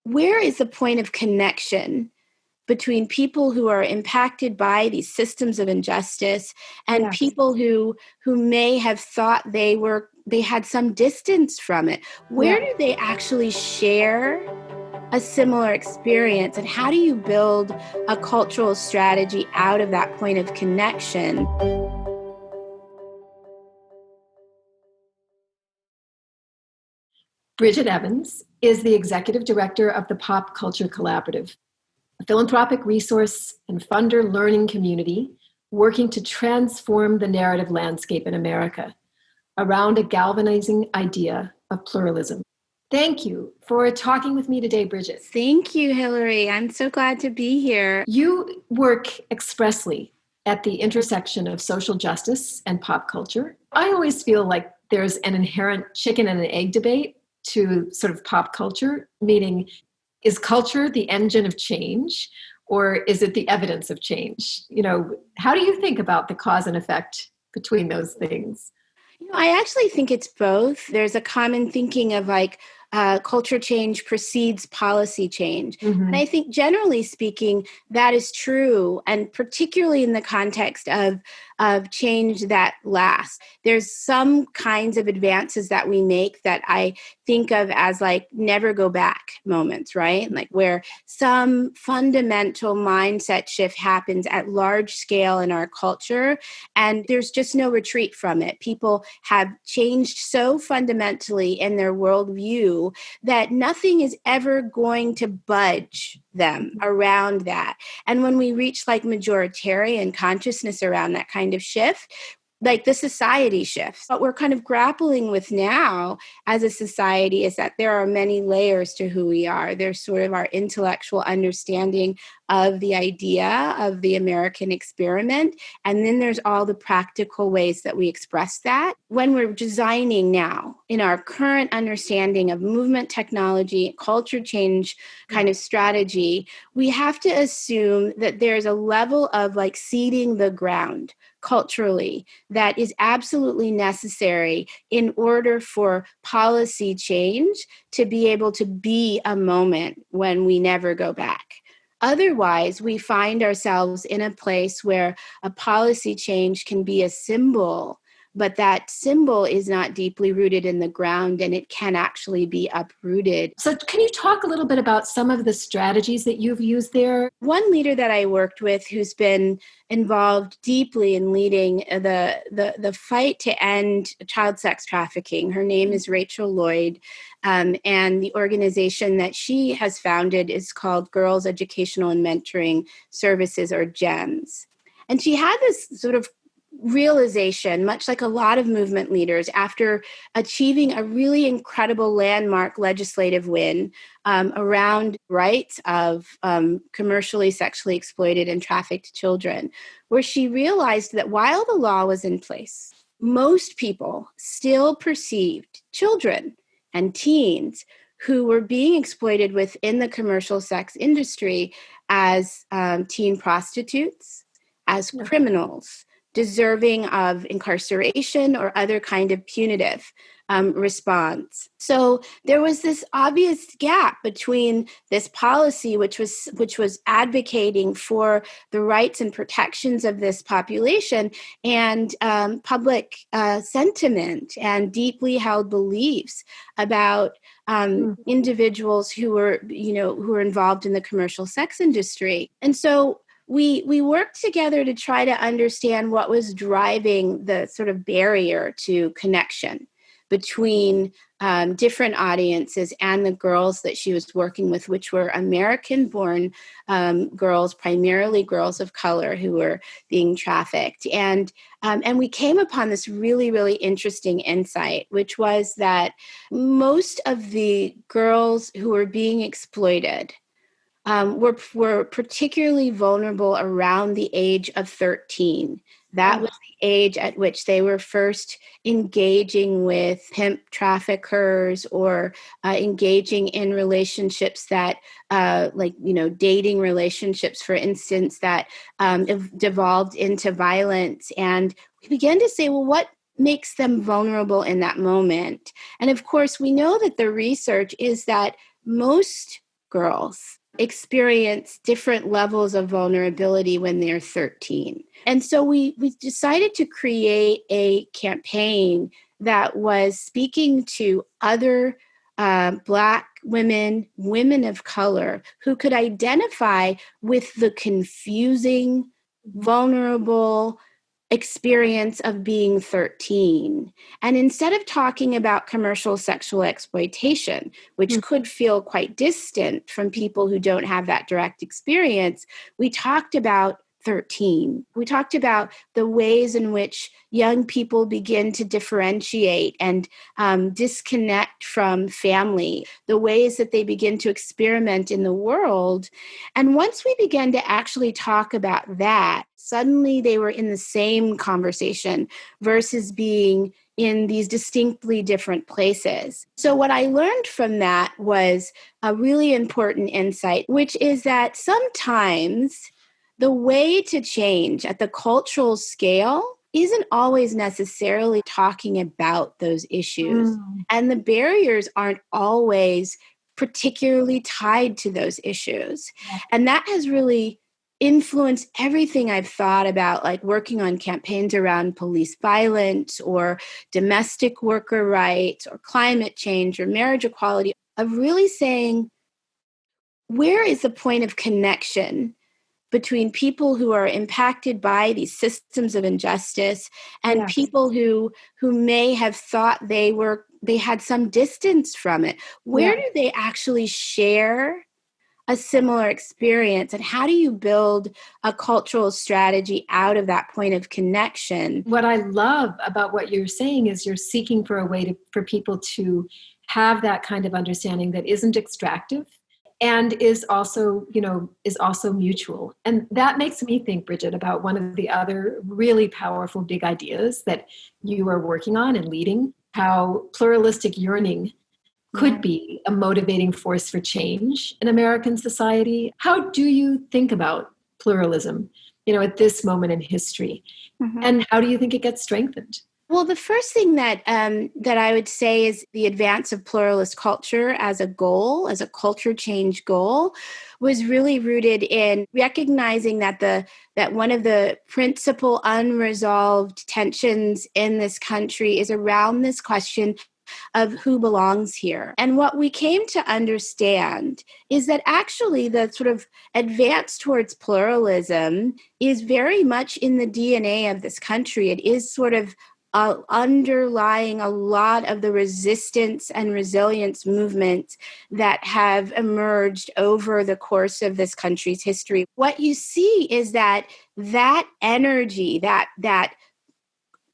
where is the point of connection between people who are impacted by these systems of injustice and Yes. people who may have thought they had some distance from it? Where Yeah. do they actually share a similar experience, and how do you build a cultural strategy out of that point of connection? Bridget Evans is the executive director of the Pop Culture Collaborative, a philanthropic resource and funder learning community working to transform the narrative landscape in America around a galvanizing idea of pluralism. Thank you for talking with me today, Bridget. Thank you, Hillary. I'm so glad to be here. You work expressly at the intersection of social justice and pop culture. I always feel like there's an inherent chicken and an egg debate to sort of pop culture, meaning, is culture the engine of change or is it the evidence of change? How do you think about the cause and effect between those things? I actually think it's both. There's a common thinking of like culture change precedes policy change. And Mm-hmm. I think generally speaking, that is true. And particularly in the context of change that lasts. There's some kinds of advances that we make that I think of as like never go back moments, right? Like where some fundamental mindset shift happens at large scale in our culture, and there's just no retreat from it. People have changed so fundamentally in their worldview that nothing is ever going to budge them around that. And when we reach like majoritarian consciousness around that kind of shift, like the society shifts. What we're kind of grappling with now as a society is that there are many layers to who we are. There's sort of our intellectual understanding of the idea of the American experiment. And then there's all the practical ways that we express that. When we're designing now in our current understanding of movement technology, culture change kind of strategy, we have to assume that there's a level of like seeding the ground culturally that is absolutely necessary in order for policy change to be able to be a moment when we never go back. Otherwise, we find ourselves in a place where a policy change can be a symbol, but that symbol is not deeply rooted in the ground and it can actually be uprooted. So can you talk a little bit about some of the strategies that you've used there? One leader that I worked with who's been involved deeply in leading the fight to end child sex trafficking, her name is Rachel Lloyd, and the organization that she has founded is called Girls Educational and Mentoring Services, or GEMS. And she had this sort of realization, much like a lot of movement leaders, after achieving a really incredible landmark legislative win around rights of commercially sexually exploited and trafficked children, where she realized that while the law was in place, most people still perceived children and teens who were being exploited within the commercial sex industry as teen prostitutes, as criminals, deserving of incarceration or other kind of punitive response. So there was this obvious gap between this policy, which was advocating for the rights and protections of this population, and public sentiment and deeply held beliefs about individuals who were involved in the commercial sex industry. And so we worked together to try to understand what was driving the sort of barrier to connection between different audiences and the girls that she was working with, which were American-born girls, primarily girls of color who were being trafficked. And we came upon this really, really interesting insight, which was that most of the girls who were being exploited were particularly vulnerable around the age of 13. That was the age at which they were first engaging with pimp traffickers or engaging in relationships that, dating relationships, for instance, that devolved into violence. And we began to say, well, what makes them vulnerable in that moment? And of course, we know that the research is that most girls experience different levels of vulnerability when they're 13. And so we decided to create a campaign that was speaking to other Black women, women of color, who could identify with the confusing, vulnerable experience of being 13. And instead of talking about commercial sexual exploitation, which could feel quite distant from people who don't have that direct experience, we talked about 13. We talked about the ways in which young people begin to differentiate and disconnect from family, the ways that they begin to experiment in the world. And once we began to actually talk about that, suddenly they were in the same conversation versus being in these distinctly different places. So what I learned from that was a really important insight, which is that sometimes the way to change at the cultural scale isn't always necessarily talking about those issues. And the barriers aren't always particularly tied to those issues. And that has really influenced everything I've thought about, like working on campaigns around police violence or domestic worker rights or climate change or marriage equality, of really saying, where is the point of connection between people who are impacted by these systems of injustice and people who may have thought they had some distance from it? Where do they actually share a similar experience, and how do you build a cultural strategy out of that point of connection? What I love about what you're saying is you're seeking for a way for people to have that kind of understanding that isn't extractive and is also mutual. And that makes me think, Bridget, about one of the other really powerful big ideas that you are working on and leading, how pluralistic yearning could be a motivating force for change in American society. How do you think about pluralism, at this moment in history? And how do you think it gets strengthened? Well, the first thing that I would say is the advance of pluralist culture as a goal, as a culture change goal, was really rooted in recognizing that one of the principal unresolved tensions in this country is around this question of who belongs here. And what we came to understand is that actually the sort of advance towards pluralism is very much in the DNA of this country. It is sort of underlying a lot of the resistance and resilience movements that have emerged over the course of this country's history. What you see is that energy, that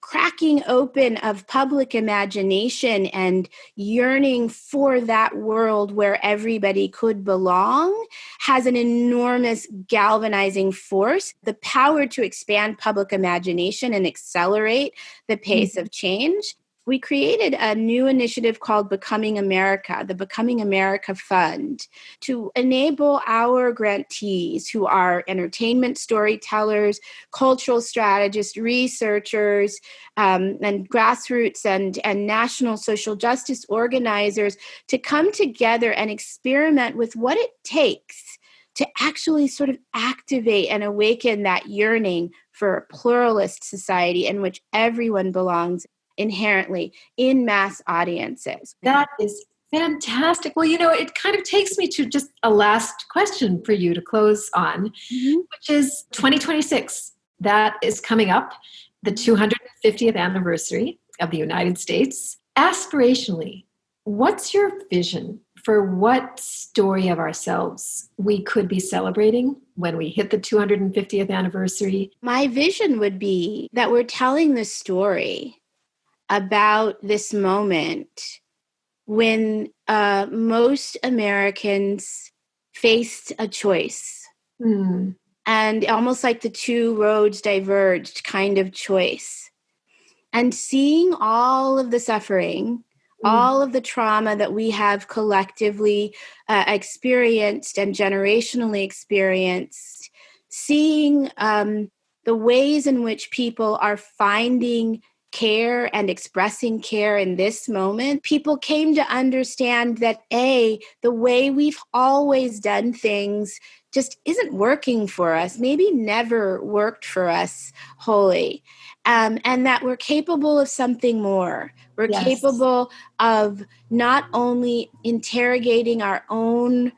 cracking open of public imagination and yearning for that world where everybody could belong has an enormous galvanizing force, the power to expand public imagination and accelerate the pace of change. We created a new initiative called Becoming America, the Becoming America Fund, to enable our grantees, who are entertainment storytellers, cultural strategists, researchers, and grassroots and national social justice organizers, to come together and experiment with what it takes to actually sort of activate and awaken that yearning for a pluralist society in which everyone belongs inherently in mass audiences. That is fantastic. Well, it kind of takes me to just a last question for you to close on, which is 2026. That is coming up, the 250th anniversary of the United States. Aspirationally, what's your vision for what story of ourselves we could be celebrating when we hit the 250th anniversary? My vision would be that we're telling the story about this moment when most Americans faced a choice, and almost like the two roads diverged kind of choice. And seeing all of the suffering, all of the trauma that we have collectively experienced and generationally experienced, seeing the ways in which people are finding care and expressing care in this moment, people came to understand that the way we've always done things just isn't working for us, maybe never worked for us wholly, and that we're capable of something more. We're Yes. capable of not only interrogating our own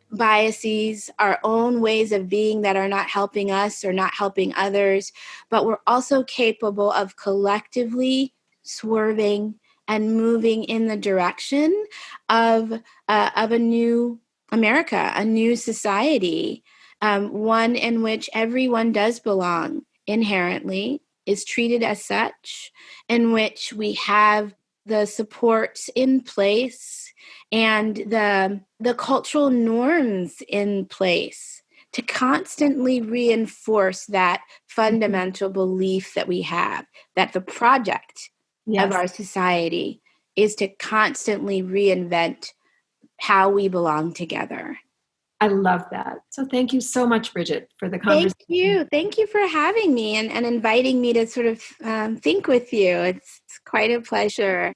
biases, our own ways of being that are not helping us or not helping others, but we're also capable of collectively swerving and moving in the direction of a new America, a new society, one in which everyone does belong inherently, is treated as such, in which we have the supports in place and the cultural norms in place to constantly reinforce that fundamental belief that we have, that the project of Yes. our society is to constantly reinvent how we belong together. I love that. So thank you so much, Bridget, for the Thank conversation. you. Thank you for having me and inviting me to sort of think with you. It's quite a pleasure.